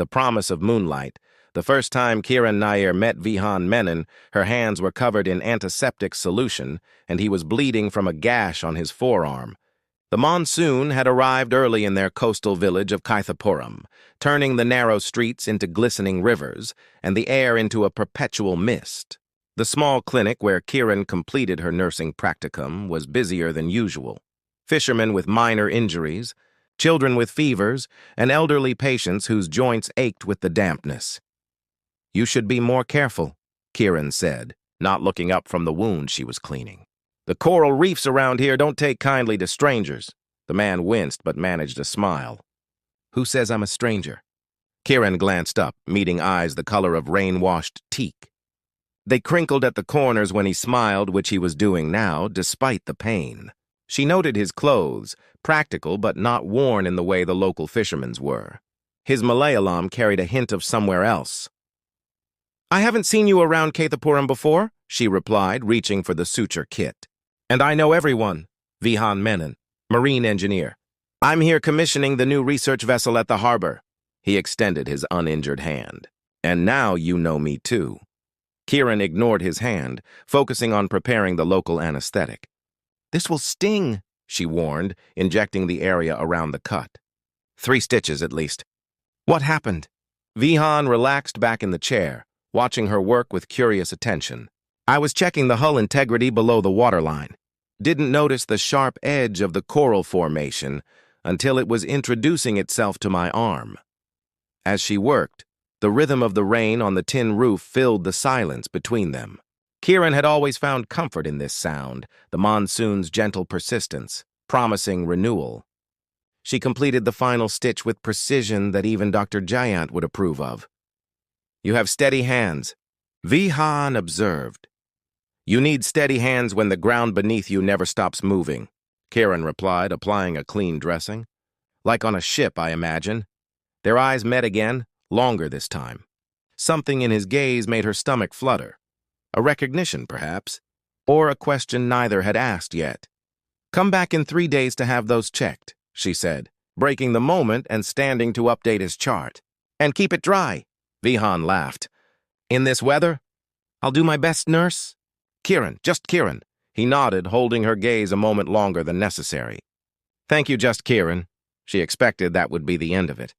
the promise of moonlight. The first time Kiran Nair met Vihan Menon, her hands were covered in antiseptic solution, and he was bleeding from a gash on his forearm. The monsoon had arrived early in their coastal village of Kaithapuram, turning the narrow streets into glistening rivers and the air into a perpetual mist. The small clinic where Kiran completed her nursing practicum was busier than usual. Fishermen with minor injuries, children with fevers, and elderly patients whose joints ached with the dampness. "You should be more careful," Kiran said, not looking up from the wound she was cleaning. "The coral reefs around here don't take kindly to strangers." The man winced but managed a smile. "Who says I'm a stranger?" Kiran glanced up, meeting eyes the color of rain-washed teak. They crinkled at the corners when he smiled, which he was doing now, despite the pain. She noted his clothes, practical but not worn in the way the local fishermen's were. His Malayalam carried a hint of somewhere else. "I haven't seen you around Kaithapuram before," she replied, reaching for the suture kit. "And I know everyone. Vihan Menon, marine engineer. I'm here commissioning the new research vessel at the harbor." He extended his uninjured hand. "And now you know me too." Kiran ignored his hand, focusing on preparing the local anesthetic. "This will sting," she warned, injecting the area around the cut. 3 stitches at least." "What happened?" Vihan relaxed back in the chair, watching her work with curious attention. "I was checking the hull integrity below the waterline. Didn't notice the sharp edge of the coral formation until it was introducing itself to my arm." As she worked, the rhythm of the rain on the tin roof filled the silence between them. Kiran had always found comfort in this sound, the monsoon's gentle persistence, promising renewal. She completed the final stitch with precision that even Dr. Jayant would approve of. "You have steady hands," Vihan observed. "You need steady hands when the ground beneath you never stops moving," Kiran replied, applying a clean dressing. "Like on a ship, I imagine." Their eyes met again, longer this time. Something in his gaze made her stomach flutter. A recognition, perhaps, or a question neither had asked yet. "Come back in 3 days to have those checked," she said, breaking the moment and standing to update his chart. "And keep it dry." Vihan laughed. "In this weather? I'll do my best, nurse." "Kiran, just Kiran." He nodded, holding her gaze a moment longer than necessary. "Thank you, just Kiran." She expected that would be the end of it.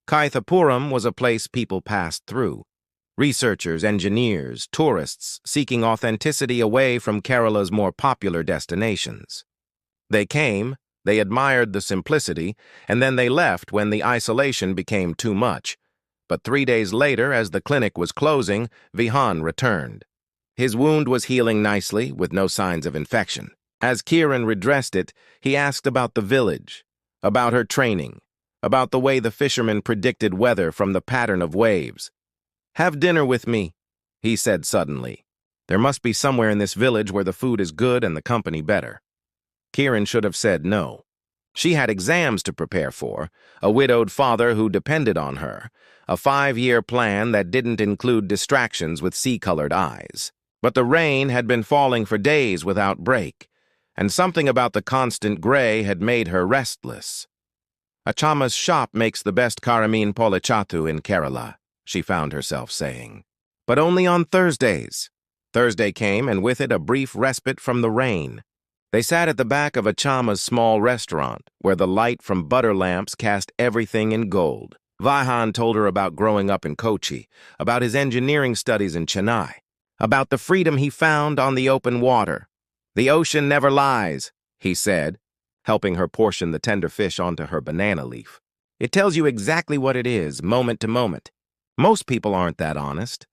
Kaithapuram was a place people passed through. Researchers, engineers, tourists seeking authenticity away from Kerala's more popular destinations. They came, they admired the simplicity, and then they left when the isolation became too much. But 3 days later, as the clinic was closing, Vihan returned. His wound was healing nicely, with no signs of infection. As Kiran redressed it, he asked about the village, about her training, about the way the fishermen predicted weather from the pattern of waves. "Have dinner with me," he said suddenly. There must be somewhere in this village where the food is good and the company better. Kiran should have said no. She had exams to prepare for, a widowed father who depended on her, a 5-year plan that didn't include distractions with sea-colored eyes. But the rain had been falling for days without break, and something about the constant gray had made her restless. "Achama's shop makes the best Karamin Polichatu in Kerala," she found herself saying. "But only on Thursdays." Thursday came, and with it a brief respite from the rain. They sat at the back of Achama's small restaurant, where the light from butter lamps cast everything in gold. Vihan told her about growing up in Kochi, about his engineering studies in Chennai, about the freedom he found on the open water. "The ocean never lies," he said, helping her portion the tender fish onto her banana leaf. "It tells you exactly what it is, moment to moment. Most people aren't that honest."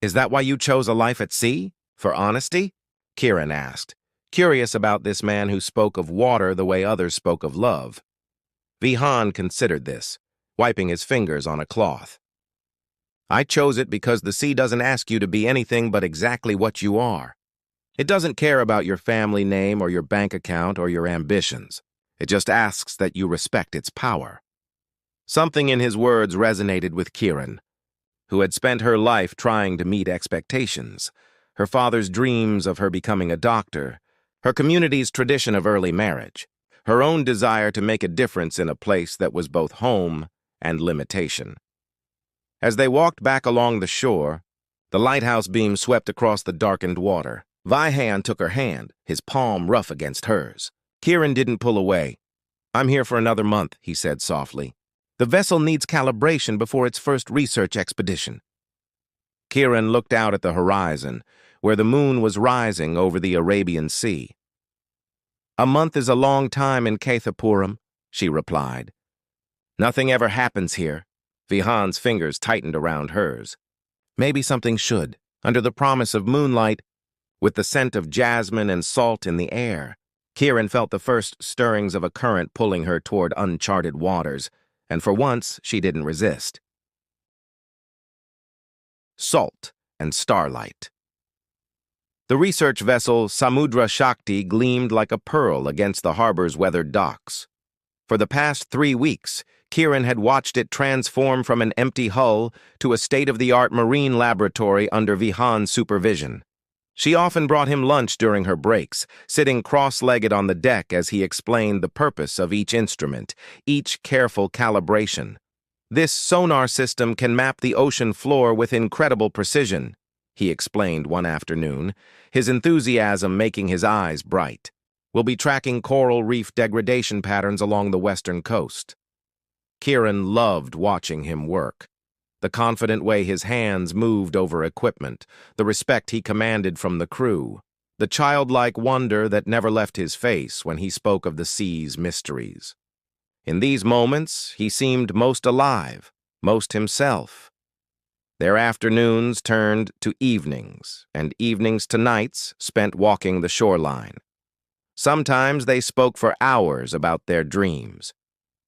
"Is that why you chose a life at sea? For honesty?" Kiran asked, curious about this man who spoke of water the way others spoke of love. Vihan considered this, wiping his fingers on a cloth. "I chose it because the sea doesn't ask you to be anything but exactly what you are. It doesn't care about your family name or your bank account or your ambitions. It just asks that you respect its power." Something in his words resonated with Kiran, who had spent her life trying to meet expectations, her father's dreams of her becoming a doctor, her community's tradition of early marriage, her own desire to make a difference in a place that was both home and limitation. As they walked back along the shore, the lighthouse beam swept across the darkened water. Vihan took her hand, his palm rough against hers. Kieran didn't pull away. "I'm here for another month," he said softly. "The vessel needs calibration before its first research expedition." Kieran looked out at the horizon, where the moon was rising over the Arabian Sea. "A month is a long time in Kathapuram," she replied. "Nothing ever happens here." Vihan's fingers tightened around hers. "Maybe something should, under the promise of moonlight, with the scent of jasmine and salt in the air." Kieran felt the first stirrings of a current pulling her toward uncharted waters, and for once she didn't resist. Salt and starlight. The research vessel Samudra Shakti gleamed like a pearl against the harbor's weathered docks. For the past 3 weeks, Kieran had watched it transform from an empty hull to a state-of-the-art marine laboratory under Vihan's supervision. She often brought him lunch during her breaks, sitting cross-legged on the deck as he explained the purpose of each instrument, each careful calibration. "This sonar system can map the ocean floor with incredible precision," he explained one afternoon, his enthusiasm making his eyes bright. "We'll be tracking coral reef degradation patterns along the western coast." Kieran loved watching him work. The confident way his hands moved over equipment, the respect he commanded from the crew, the childlike wonder that never left his face when he spoke of the sea's mysteries. In these moments, he seemed most alive, most himself. Their afternoons turned to evenings, and evenings to nights spent walking the shoreline. Sometimes they spoke for hours about their dreams.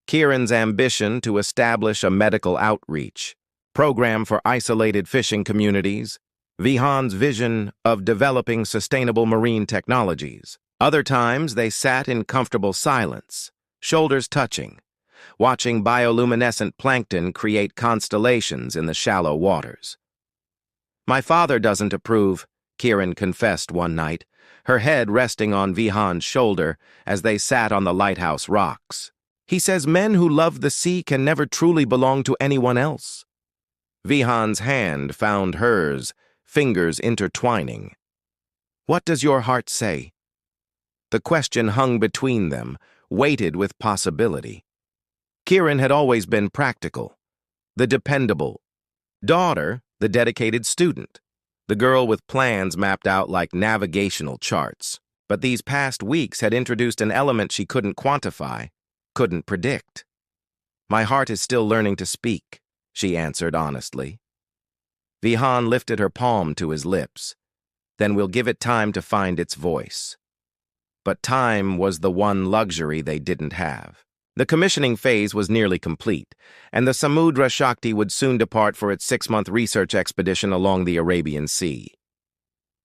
Kieran's ambition to establish a medical outreach program for isolated fishing communities, Vihan's vision of developing sustainable marine technologies. Other times they sat in comfortable silence, shoulders touching, watching bioluminescent plankton create constellations in the shallow waters. "My father doesn't approve," Kieran confessed one night, her head resting on Vihan's shoulder as they sat on the lighthouse rocks. "He says men who love the sea can never truly belong to anyone else." Vihan's hand found hers, fingers intertwining. "What does your heart say?" The question hung between them, weighted with possibility. Kieran had always been practical, the dependable. Daughter, the dedicated student, the girl with plans mapped out like navigational charts. But these past weeks had introduced an element she couldn't quantify, couldn't predict. "My heart is still learning to speak," she answered honestly. Vihan lifted her palm to his lips. "Then we'll give it time to find its voice." But time was the one luxury they didn't have. The commissioning phase was nearly complete, and the Samudra Shakti would soon depart for its 6-month research expedition along the Arabian Sea.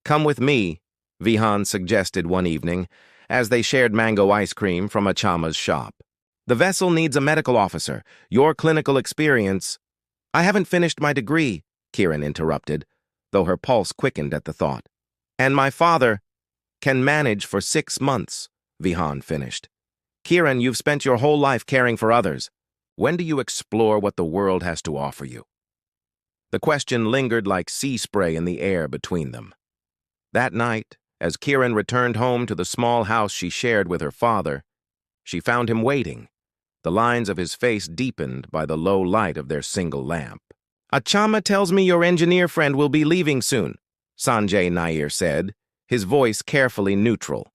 "Come with me," Vihan suggested one evening, as they shared mango ice cream from Achama's shop. "The vessel needs a medical officer. Your clinical experience—" "I haven't finished my degree," Kieran interrupted, though her pulse quickened at the thought. "And my father—" "Can manage for 6 months," Vihan finished. "Kieran, you've spent your whole life caring for others. When do you explore what the world has to offer you?" The question lingered like sea spray in the air between them. That night, as Kieran returned home to the small house she shared with her father, she found him waiting, the lines of his face deepened by the low light of their single lamp. "Achama tells me your engineer friend will be leaving soon," Sanjay Nair said, his voice carefully neutral.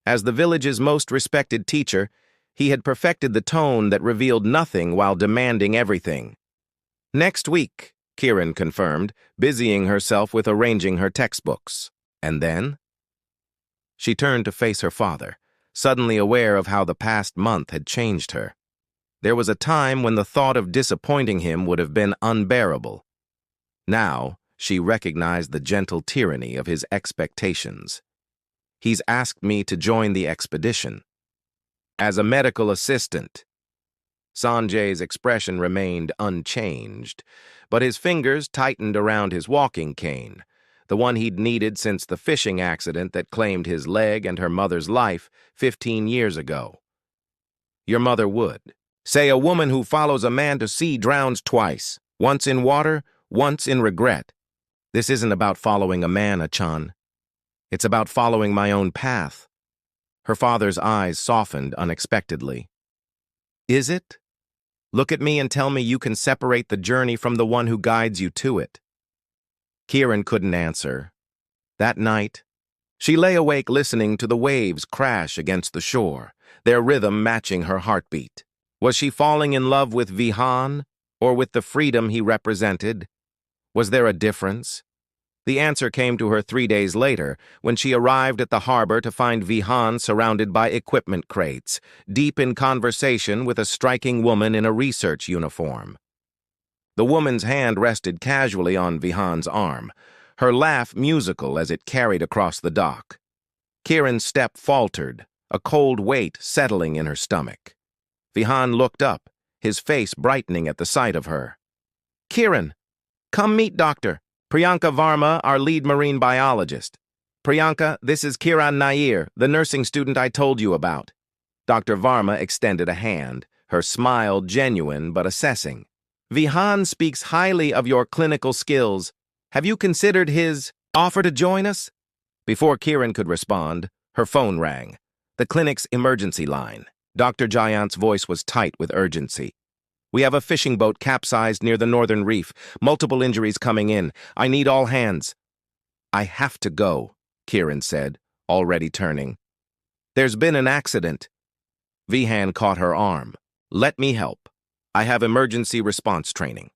As the village's most respected teacher, he had perfected the tone that revealed nothing while demanding everything. "Next week," Kieran confirmed, busying herself with arranging her textbooks. "And then?" She turned to face her father, suddenly aware of how the past month had changed her. There was a time when the thought of disappointing him would have been unbearable. Now, she recognized the gentle tyranny of his expectations. "He's asked me to join the expedition. As a medical assistant." Sanjay's expression remained unchanged, but his fingers tightened around his walking cane, the one he'd needed since the fishing accident that claimed his leg and her mother's life 15 years ago. "Your mother would. Say a woman who follows a man to sea drowns twice," Once in water, once in regret. This isn't about following a man, Achan. It's about following my own path. Her father's eyes softened unexpectedly. Is it? Look at me and tell me you can separate the journey from the one who guides you to it. Kieran couldn't answer. That night, she lay awake listening to the waves crash against the shore, their rhythm matching her heartbeat. Was she falling in love with Vihan, or with the freedom he represented? Was there a difference? The answer came to her 3 days later, when she arrived at the harbor to find Vihan surrounded by equipment crates, deep in conversation with a striking woman in a research uniform. The woman's hand rested casually on Vihan's arm, her laugh musical as it carried across the dock. Kieran's step faltered, a cold weight settling in her stomach. Vihan looked up, his face brightening at the sight of her. "Kieran, come meet Dr. Priyanka Varma, our lead marine biologist. Priyanka, this is Kiran Nair, the nursing student I told you about." Dr. Varma extended a hand, her smile genuine but assessing. "Vihan speaks highly of your clinical skills. Have you considered his offer to join us?" Before Kieran could respond, her phone rang. The clinic's emergency line. Dr. Giant's voice was tight with urgency. "We have a fishing boat capsized near the northern reef. Multiple injuries coming in. I need all hands." "I have to go," Kieran said, already turning. "There's been an accident." Vihan caught her arm. "Let me help. I have emergency response training."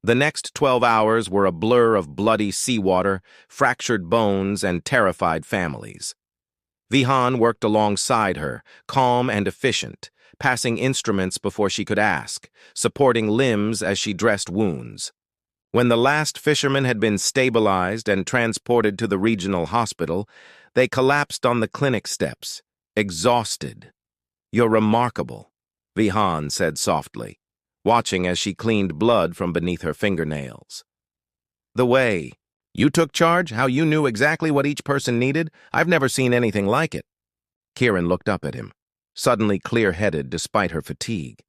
The next 12 hours were a blur of bloody seawater, fractured bones, and terrified families. Vihan worked alongside her, calm and efficient, passing instruments before she could ask, supporting limbs as she dressed wounds. When the last fisherman had been stabilized and transported to the regional hospital, they collapsed on the clinic steps, exhausted. "You're remarkable," Vihan said softly, watching as she cleaned blood from beneath her fingernails. "The way you took charge, how you knew exactly what each person needed, I've never seen anything like it." Kieran looked up at him, suddenly clear-headed despite her fatigue.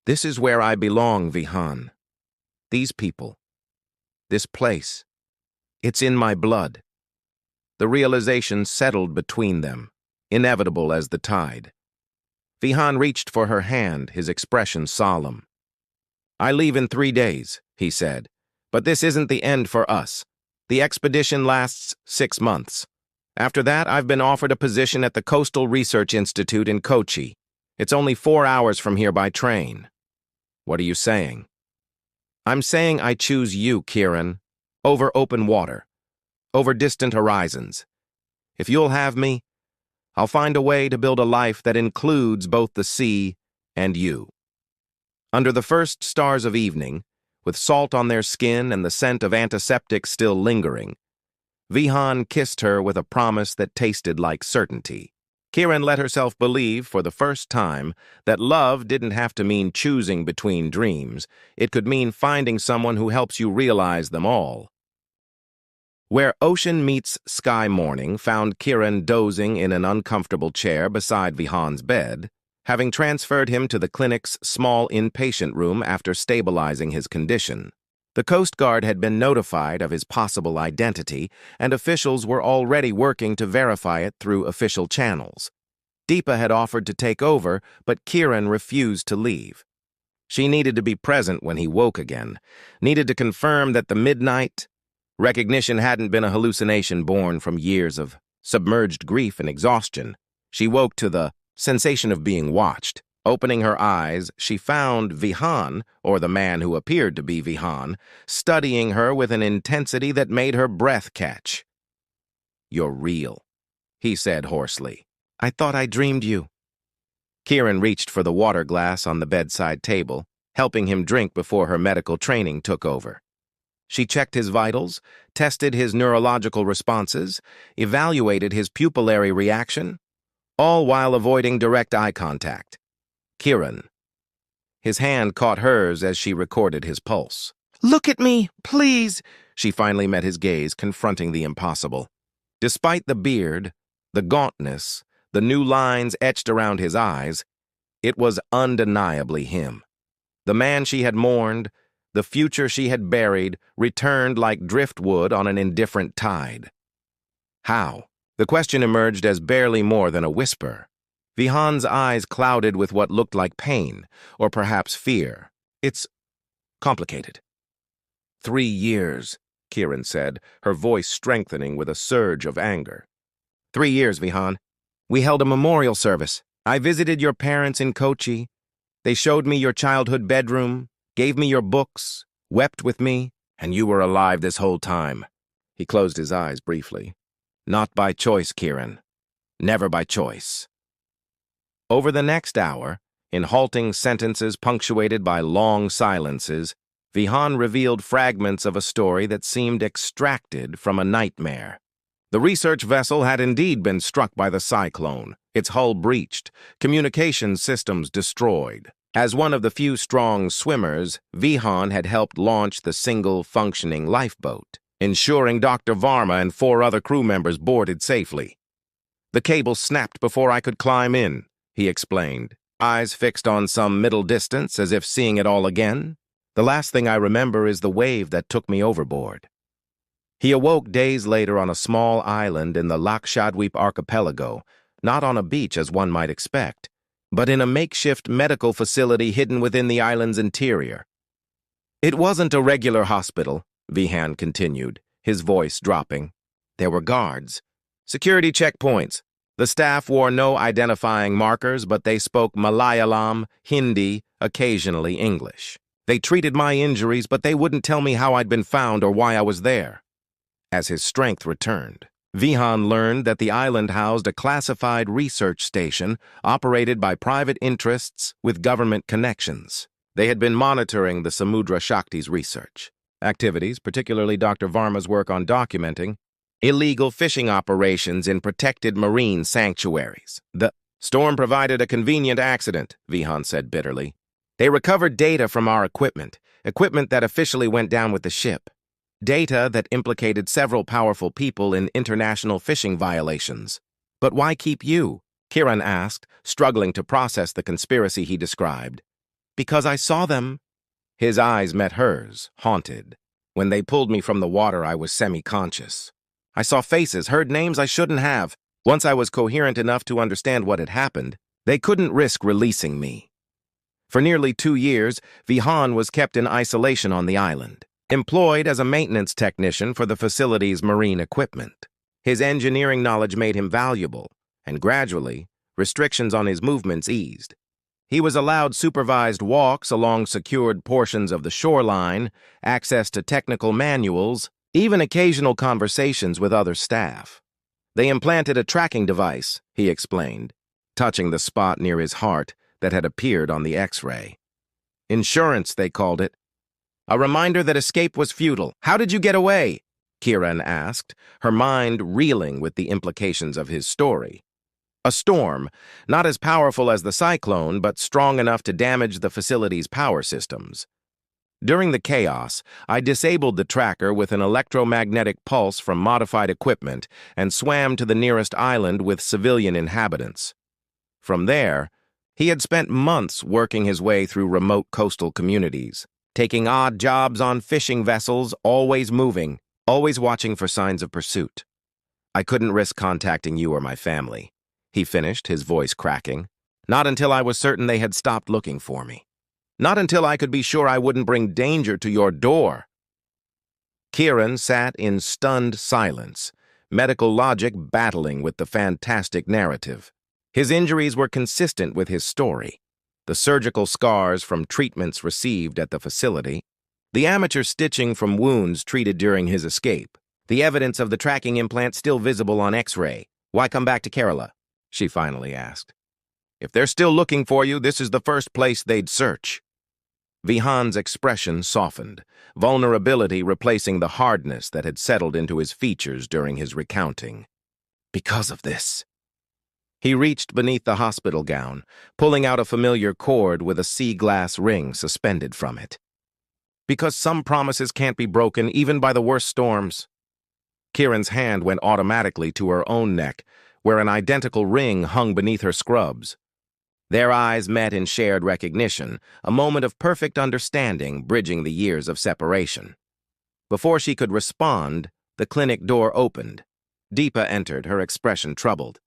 "This is where I belong, Vihan. These people, this place, it's in my blood." The realization settled between them, inevitable as the tide. Vihan reached for her hand, his expression solemn. "I leave in 3 days," he said, "but this isn't the end for us. The expedition lasts 6 months. After that, I've been offered a position at the Coastal Research Institute in Kochi. It's only 4 hours from here by train." "What are you saying?" "I'm saying I choose you, Kieran, over open water, over distant horizons. If you'll have me, I'll find a way to build a life that includes both the sea and you." Under the first stars of evening, with salt on their skin and the scent of antiseptic still lingering, Vihan kissed her with a promise that tasted like certainty. Kieran let herself believe, for the first time, that love didn't have to mean choosing between dreams. It could mean finding someone who helps you realize them all. Where ocean meets sky morning found Kieran dozing in an uncomfortable chair beside Vihan's bed, having transferred him to the clinic's small inpatient room after stabilizing his condition. The Coast Guard had been notified of his possible identity, and officials were already working to verify it through official channels. Deepa had offered to take over, but Kieran refused to leave. She needed to be present when he woke again, needed to confirm that the midnight recognition hadn't been a hallucination born from years of submerged grief and exhaustion. She woke to the sensation of being watched. Opening her eyes, she found Vihan, or the man who appeared to be Vihan, studying her with an intensity that made her breath catch. "You're real," he said hoarsely. "I thought I dreamed you." Kieran reached for the water glass on the bedside table, helping him drink before her medical training took over. She checked his vitals, tested his neurological responses, evaluated his pupillary reaction, all while avoiding direct eye contact. "Kieran." His hand caught hers as she recorded his pulse. "Look at me, please." She finally met his gaze, confronting the impossible. Despite the beard, the gauntness, the new lines etched around his eyes, it was undeniably him. The man she had mourned, the future she had buried, returned like driftwood on an indifferent tide. How? The question emerged as barely more than a whisper. Vihan's eyes clouded with what looked like pain, or perhaps fear. It's complicated. 3 years, Kieran said, her voice strengthening with a surge of anger. 3 years, Vihan. We held a memorial service. I visited your parents in Kochi. They showed me your childhood bedroom, gave me your books, wept with me, and you were alive this whole time. He closed his eyes briefly. Not by choice, Kieran. Never by choice. Over the next hour, in halting sentences punctuated by long silences, Vihan revealed fragments of a story that seemed extracted from a nightmare. The research vessel had indeed been struck by the cyclone, its hull breached, communications systems destroyed. As one of the few strong swimmers, Vihan had helped launch the single functioning lifeboat, ensuring Dr. Varma and 4 other crew members boarded safely. The cable snapped before I could climb in, he explained, eyes fixed on some middle distance as if seeing it all again. The last thing I remember is the wave that took me overboard. He awoke days later on a small island in the Lakshadweep archipelago, not on a beach as one might expect, but in a makeshift medical facility hidden within the island's interior. It wasn't a regular hospital, Vihan continued, his voice dropping. There were guards, security checkpoints. The staff wore no identifying markers, but they spoke Malayalam, Hindi, occasionally English. They treated my injuries, but they wouldn't tell me how I'd been found or why I was there. As his strength returned, Vihan learned that the island housed a classified research station operated by private interests with government connections. They had been monitoring the Samudra Shakti's research activities, particularly Dr. Varma's work on documenting illegal fishing operations in protected marine sanctuaries. The storm provided a convenient accident, Vihan said bitterly. They recovered data from our equipment that officially went down with the ship. Data that implicated several powerful people in international fishing violations. But why keep you? Kieran asked, struggling to process the conspiracy he described. Because I saw them. His eyes met hers, haunted. When they pulled me from the water, I was semi-conscious. I saw faces, heard names I shouldn't have. Once I was coherent enough to understand what had happened, they couldn't risk releasing me. For nearly 2 years, Vihan was kept in isolation on the island, employed as a maintenance technician for the facility's marine equipment. His engineering knowledge made him valuable, and gradually, restrictions on his movements eased. He was allowed supervised walks along secured portions of the shoreline, access to technical manuals, even occasional conversations with other staff. They implanted a tracking device, he explained, touching the spot near his heart that had appeared on the X-ray. Insurance, they called it. A reminder that escape was futile. How did you get away? Kieran asked, her mind reeling with the implications of his story. A storm, not as powerful as the cyclone, but strong enough to damage the facility's power systems. During the chaos, I disabled the tracker with an electromagnetic pulse from modified equipment and swam to the nearest island with civilian inhabitants. From there, he had spent months working his way through remote coastal communities, taking odd jobs on fishing vessels, always moving, always watching for signs of pursuit. I couldn't risk contacting you or my family, he finished, his voice cracking. Not until I was certain they had stopped looking for me. Not until I could be sure I wouldn't bring danger to your door. Kieran sat in stunned silence, medical logic battling with the fantastic narrative. His injuries were consistent with his story. The surgical scars from treatments received at the facility, the amateur stitching from wounds treated during his escape, the evidence of the tracking implant still visible on X-ray. Why come back to Kerala? She finally asked. If they're still looking for you, this is the first place they'd search. Vihan's expression softened, vulnerability replacing the hardness that had settled into his features during his recounting. Because of this. He reached beneath the hospital gown, pulling out a familiar cord with a sea glass ring suspended from it. Because some promises can't be broken even by the worst storms. Kieran's hand went automatically to her own neck, where an identical ring hung beneath her scrubs. Their eyes met in shared recognition, a moment of perfect understanding bridging the years of separation. Before she could respond, the clinic door opened. Deepa entered, her expression troubled.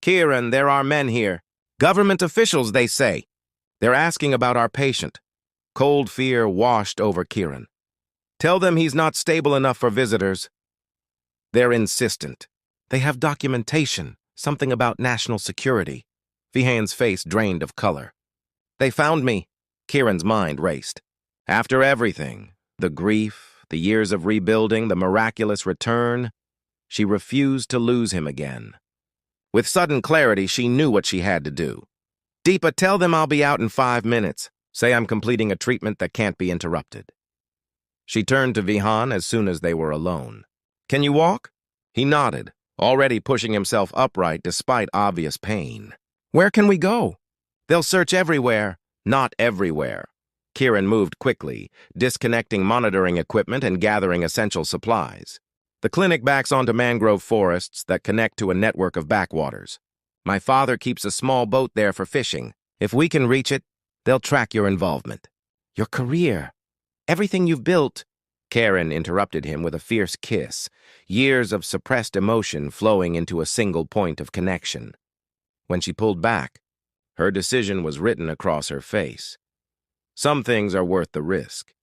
"Kiran, there are men here. Government officials, they say. They're asking about our patient." Cold fear washed over Kiran. "Tell them he's not stable enough for visitors." They're insistent. They have documentation, something about national security. Vihan's face drained of color. "They found me." Kiran's mind raced. After everything, the grief, the years of rebuilding, the miraculous return, she refused to lose him again. With sudden clarity, she knew what she had to do. "Deepa, tell them I'll be out in 5 minutes. Say I'm completing a treatment that can't be interrupted." She turned to Vihan as soon as they were alone. "Can you walk?" He nodded, already pushing himself upright despite obvious pain. "Where can we go?" "They'll search everywhere." "Not everywhere." Kiran moved quickly, disconnecting monitoring equipment and gathering essential supplies. "The clinic backs onto mangrove forests that connect to a network of backwaters. My father keeps a small boat there for fishing. If we can reach it, they'll track your involvement. Your career, everything you've built." Karen interrupted him with a fierce kiss, years of suppressed emotion flowing into a single point of connection. When she pulled back, her decision was written across her face. Some things are worth the risk.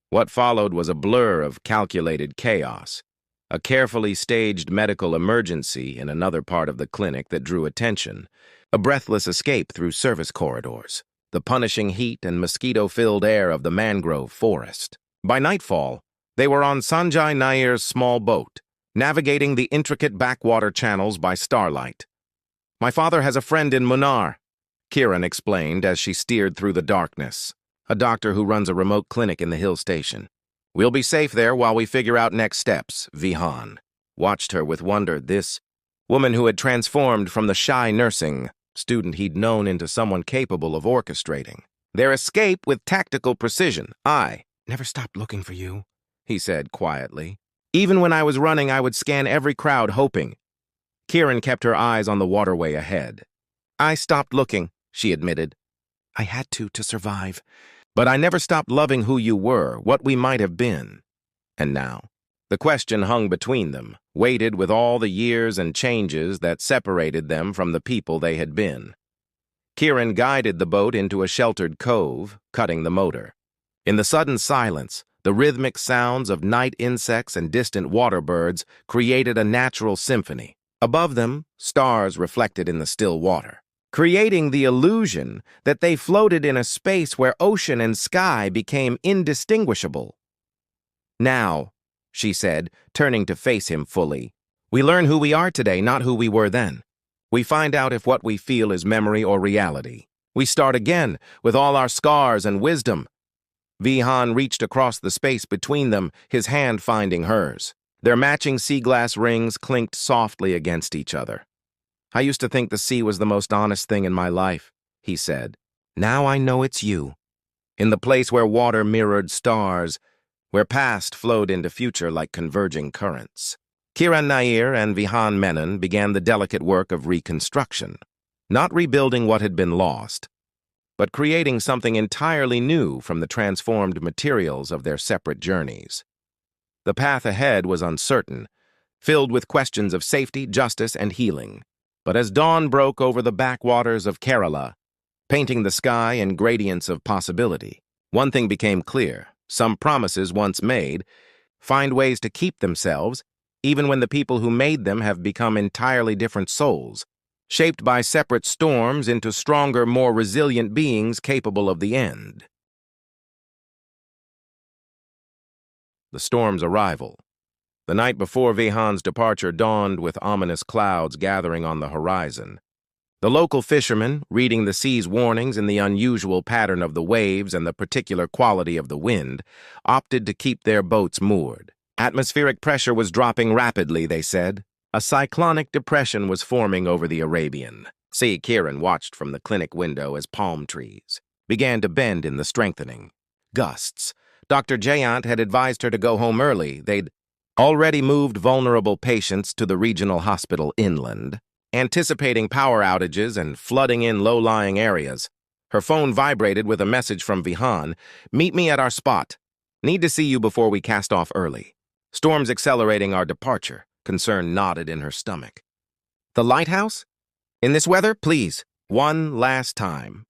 What followed was a blur of calculated chaos, a carefully staged medical emergency in another part of the clinic that drew attention, a breathless escape through service corridors, the punishing heat and mosquito-filled air of the mangrove forest. By nightfall, they were on Sanjay Nair's small boat, navigating the intricate backwater channels by starlight. "My father has a friend in Munnar," Kiran explained as she steered through the darkness, "a doctor who runs a remote clinic in the hill station. We'll be safe there while we figure out next steps." Vihan watched her with wonder. This woman who had transformed from the shy nursing student he'd known into someone capable of orchestrating their escape with tactical precision. "I never stopped looking for you," he said quietly. "Even when I was running, I would scan every crowd hoping." Kiran kept her eyes on the waterway ahead. "I stopped looking," she admitted. "I had to survive. But I never stopped loving who you were, what we might have been." And now, the question hung between them, weighted with all the years and changes that separated them from the people they had been. Kiran guided the boat into a sheltered cove, cutting the motor. In the sudden silence, the rhythmic sounds of night insects and distant water birds created a natural symphony. Above them, stars reflected in the still water, creating the illusion that they floated in a space where ocean and sky became indistinguishable. "Now," she said, turning to face him fully, "we learn who we are today, not who we were then. We find out if what we feel is memory or reality. We start again, with all our scars and wisdom." Vihan reached across the space between them, his hand finding hers. Their matching sea glass rings clinked softly against each other. "I used to think the sea was the most honest thing in my life," he said. "Now I know it's you. In the place where water mirrored stars, where past flowed into future like converging currents." Kiran Nair and Vihan Menon began the delicate work of reconstruction, not rebuilding what had been lost, but creating something entirely new from the transformed materials of their separate journeys. The path ahead was uncertain, filled with questions of safety, justice, and healing. But as dawn broke over the backwaters of Kerala, painting the sky in gradients of possibility, one thing became clear: some promises once made find ways to keep themselves, even when the people who made them have become entirely different souls, shaped by separate storms into stronger, more resilient beings capable of the end. The storm's arrival. The night before Vihan's departure dawned with ominous clouds gathering on the horizon. The local fishermen, reading the sea's warnings in the unusual pattern of the waves and the particular quality of the wind, opted to keep their boats moored. Atmospheric pressure was dropping rapidly, they said. A cyclonic depression was forming over the Arabian Sea. Kiran watched from the clinic window as palm trees began to bend in the strengthening gusts. Dr. Jayant had advised her to go home early. They'd already moved vulnerable patients to the regional hospital inland. anticipating power outages and flooding in low-lying areas. Her phone vibrated with a message from Vihan. "Meet me at our spot. Need to see you before we cast off early. Storm's accelerating our departure." Concern knotted in her stomach. "The lighthouse? In this weather? Please, one last time."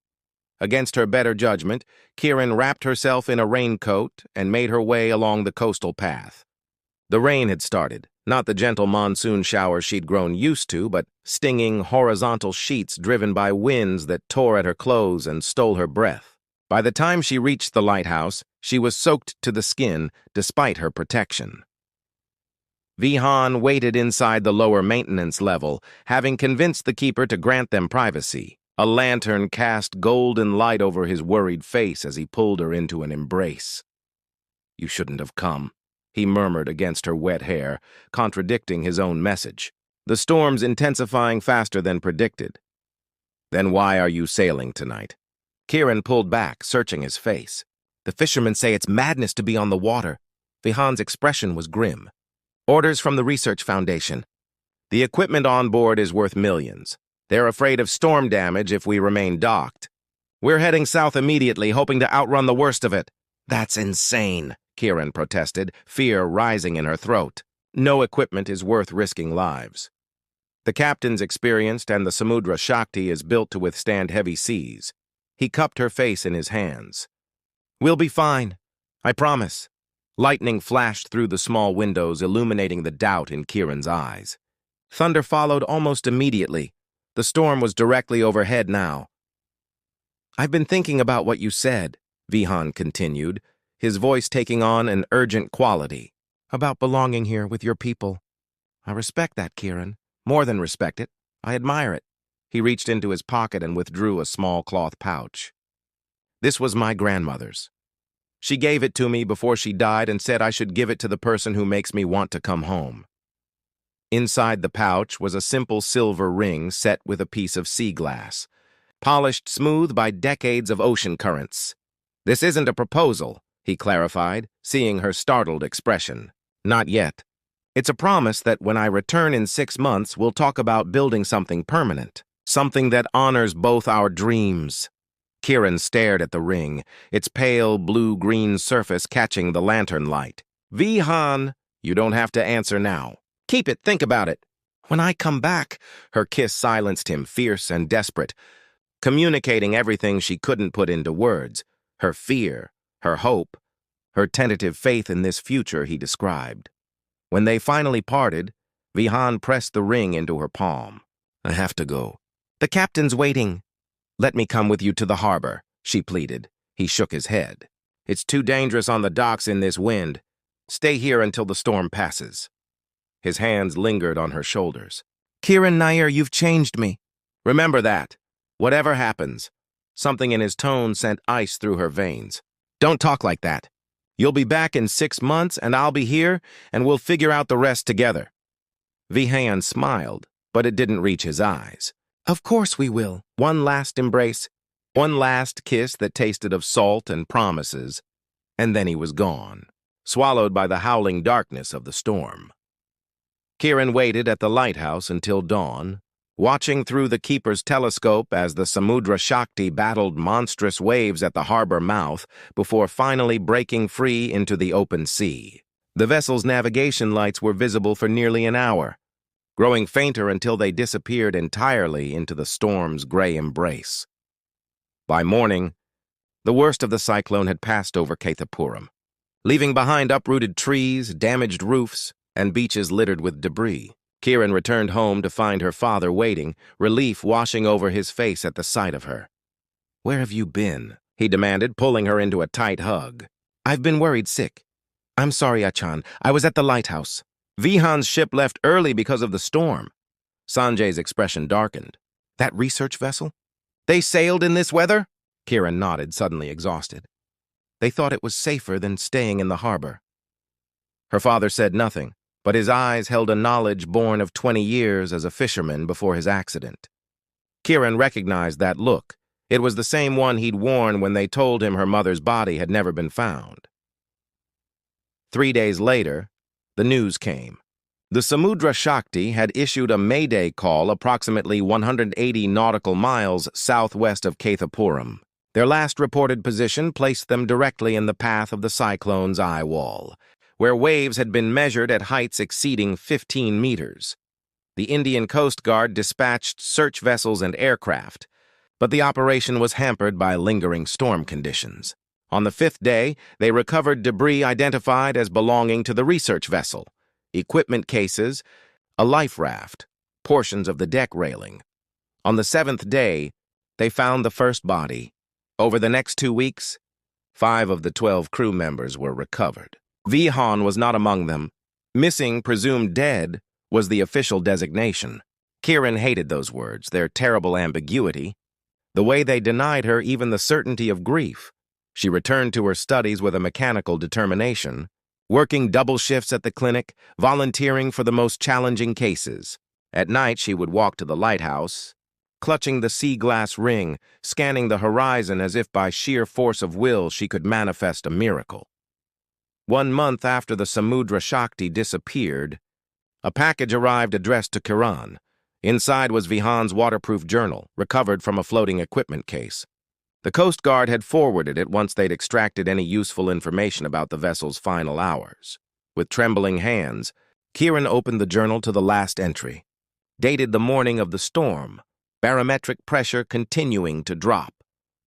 Against her better judgment, Kieran wrapped herself in a raincoat and made her way along the coastal path. The rain had started, not the gentle monsoon showers she'd grown used to, but stinging horizontal sheets driven by winds that tore at her clothes and stole her breath. By the time she reached the lighthouse, she was soaked to the skin despite her protection. Vihan waited inside the lower maintenance level, having convinced the keeper to grant them privacy. A lantern cast golden light over his worried face as he pulled her into an embrace. "You shouldn't have come," he murmured against her wet hair, contradicting his own message. "The storm's intensifying faster than predicted." "Then why are you sailing tonight?" Kieran pulled back, searching his face. "The fishermen say it's madness to be on the water." Vihan's expression was grim. "Orders from the Research Foundation. The equipment on board is worth millions. They're afraid of storm damage if we remain docked. We're heading south immediately, hoping to outrun the worst of it." "That's insane," Kieran protested, fear rising in her throat. "No equipment is worth risking lives. The captain's experienced and the Samudra Shakti is built to withstand heavy seas." He cupped her face in his hands. "We'll be fine, I promise." Lightning flashed through the small windows, illuminating the doubt in Kieran's eyes. Thunder followed almost immediately. The storm was directly overhead now. "I've been thinking about what you said," Vihan continued, his voice taking on an urgent quality. "About belonging here with your people. I respect that, Kieran. More than respect it. I admire it." He reached into his pocket and withdrew a small cloth pouch. "This was my grandmother's. She gave it to me before she died and said I should give it to the person who makes me want to come home." Inside the pouch was a simple silver ring set with a piece of sea glass, polished smooth by decades of ocean currents. "This isn't a proposal," he clarified, seeing her startled expression. "Not yet. It's a promise that when I return in 6 months, we'll talk about building something permanent, something that honors both our dreams." Kieran stared at the ring, its pale blue-green surface catching the lantern light. "Vihan, you don't have to answer now. Keep it, think about it." "When I come back," her kiss silenced him, fierce and desperate, communicating everything she couldn't put into words, her fear, her hope, her tentative faith in this future he described. When they finally parted, Vihan pressed the ring into her palm. "I have to go." "The captain's waiting." "Let me come with you to the harbor," she pleaded. He shook his head. "It's too dangerous on the docks in this wind. Stay here until the storm passes." His hands lingered on her shoulders. "Kieran Nair, you've changed me." "Remember that. Whatever happens." Something in his tone sent ice through her veins. "Don't talk like that. You'll be back in 6 months, and I'll be here, and we'll figure out the rest together." Vihan smiled, but it didn't reach his eyes. "Of course we will." One last embrace, one last kiss that tasted of salt and promises, and then he was gone, swallowed by the howling darkness of the storm. Kieran waited at the lighthouse until dawn, watching through the keeper's telescope as the Samudra Shakti battled monstrous waves at the harbor mouth before finally breaking free into the open sea. The vessel's navigation lights were visible for nearly an hour, growing fainter until they disappeared entirely into the storm's gray embrace. By morning, the worst of the cyclone had passed over Kethapuram, leaving behind uprooted trees, damaged roofs, and beaches littered with debris. Kieran returned home to find her father waiting, relief washing over his face at the sight of her. "Where have you been?" he demanded, pulling her into a tight hug. "I've been worried sick. I'm sorry, Achan. I was at the lighthouse." "Vihan's ship left early because of the storm." Sanjay's expression darkened. "That research vessel? They sailed in this weather?" Kieran nodded, suddenly exhausted. "They thought it was safer than staying in the harbor." Her father said nothing, but his eyes held a knowledge born of 20 years as a fisherman before his accident. Kieran recognized that look. It was the same one he'd worn when they told him her mother's body had never been found. 3 days later, the news came. The Samudra Shakti had issued a Mayday call approximately 180 nautical miles southwest of Kathapuram. Their last reported position placed them directly in the path of the cyclone's eye wall, where waves had been measured at heights exceeding 15 meters. The Indian Coast Guard dispatched search vessels and aircraft, but the operation was hampered by lingering storm conditions. On the fifth day, they recovered debris identified as belonging to the research vessel, equipment cases, a life raft, portions of the deck railing. On the seventh day, they found the first body. Over the next 2 weeks, 5 of the 12 crew members were recovered. Vihan was not among them. Missing, presumed dead, was the official designation. Kiran hated those words, their terrible ambiguity, the way they denied her even the certainty of grief. She returned to her studies with a mechanical determination, working double shifts at the clinic, volunteering for the most challenging cases. At night, she would walk to the lighthouse, clutching the sea glass ring, scanning the horizon as if by sheer force of will she could manifest a miracle. 1 month after the Samudra Shakti disappeared, a package arrived addressed to Kiran. Inside was Vihan's waterproof journal, recovered from a floating equipment case. The Coast Guard had forwarded it once they'd extracted any useful information about the vessel's final hours. With trembling hands, Kiran opened the journal to the last entry, dated the morning of the storm, barometric pressure continuing to drop.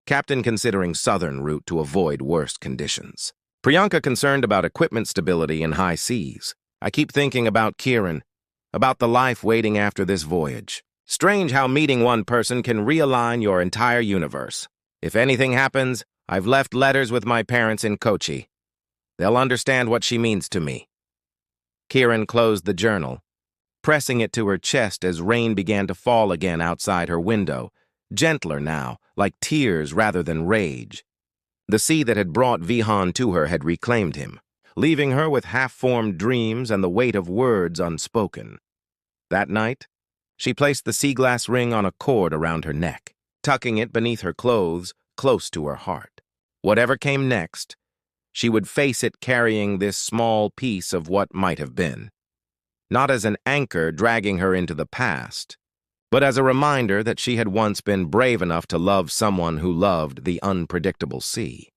Captain considering southern route to avoid worst conditions. Priyanka concerned about equipment stability in high seas. I keep thinking about Kiran, about the life waiting after this voyage. Strange how meeting one person can realign your entire universe. If anything happens, I've left letters with my parents in Kochi. They'll understand what she means to me. Kiran closed the journal, pressing it to her chest as rain began to fall again outside her window, gentler now, like tears rather than rage. The sea that had brought Vihan to her had reclaimed him, leaving her with half-formed dreams and the weight of words unspoken. That night, she placed the sea glass ring on a cord around her neck, tucking it beneath her clothes, close to her heart. Whatever came next, she would face it carrying this small piece of what might have been. Not as an anchor dragging her into the past, but as a reminder that she had once been brave enough to love someone who loved the unpredictable sea.